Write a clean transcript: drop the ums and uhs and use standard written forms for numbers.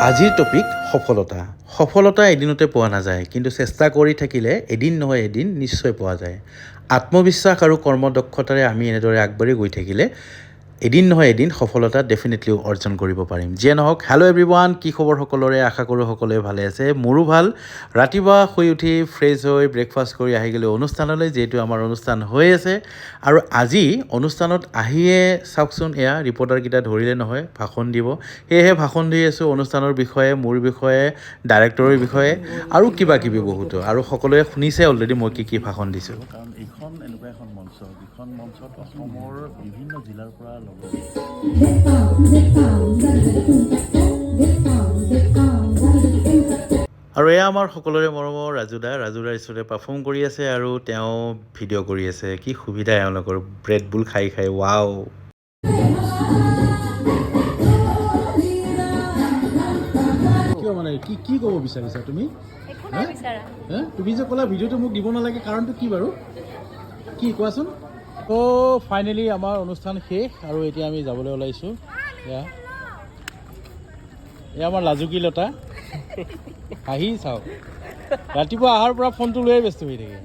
আজিৰ টপিক সফলতা। সফলতা এদিনতে পোৱা নাযায়, কিন্তু চেষ্টা কৰি থাকিলে এদিন নহয় এদিন নিশ্চয় পোৱা যায়। আত্মবিশ্বাস আৰু কৰ্মদক্ষতাৰে আমি এনেদৰে আগবাঢ়ি গৈ থাকিলে এদিন নহয় এদিন সফলতা ডেফিনেটলি অৰ্জন কৰিব পাৰিম। যিয়ে নহওক, হেল্ল' এভৰিৱান, কি খবৰ সকলোৰে? আশা কৰোঁ সকলোৱে ভালে আছে। মোৰো ভাল। ৰাতিপুৱা শুই উঠি ফ্ৰেছ হৈ ব্ৰেকফাষ্ট কৰি আহি গ'লোঁ অনুষ্ঠানলৈ, যিহেতু আমাৰ অনুষ্ঠান হৈ আছে। আৰু আজি অনুষ্ঠানত আহিয়ে চাওকচোন, এয়া ৰিপৰ্টাৰকেইটা ধৰিলে নহয় ভাষণ দিব। সেয়েহে ভাষণ দি আছোঁ অনুষ্ঠানৰ বিষয়ে, মোৰ বিষয়ে, ডাইৰেক্টৰৰ বিষয়ে আৰু কিবা কিবি বহুতো। আৰু সকলোৱে শুনিছে অলৰেডি মই কি ভাষণ দিছোঁ। কাৰণ এইখন এনেকুৱা এখন মঞ্চ, যিখন মঞ্চত অসমৰ বিভিন্ন জিলাৰ পৰা লগতে আৰু এয়া আমাৰ সকলোৰে মৰমৰ ৰাজুদা ষ্টুডিঅ'ত পাৰফৰ্ম কৰি আছে আৰু তেওঁ ভিডিঅ' কৰি আছে। কি সুবিধা এওঁলোকৰ, ব্ৰেড বুল খাই খাই। ৱাও! কিয় মানে কি ক'ব বিচাৰিছা তুমি? তুমি যে ক'লা ভিডিঅ'টো মোক দিব নালাগে, কাৰণটো কি বাৰু? কি কোৱাচোন? ত' ফাইনেলি আমাৰ অনুষ্ঠান শেষ আৰু এতিয়া আমি যাবলৈ ওলাইছোঁ। এয়া আমাৰ লাজুকী লতা, হাঁহি চাওক, ৰাতিপুৱা অহাৰ পৰা ফোনটো লৈয়ে ব্যস্ত হৈ থাকে।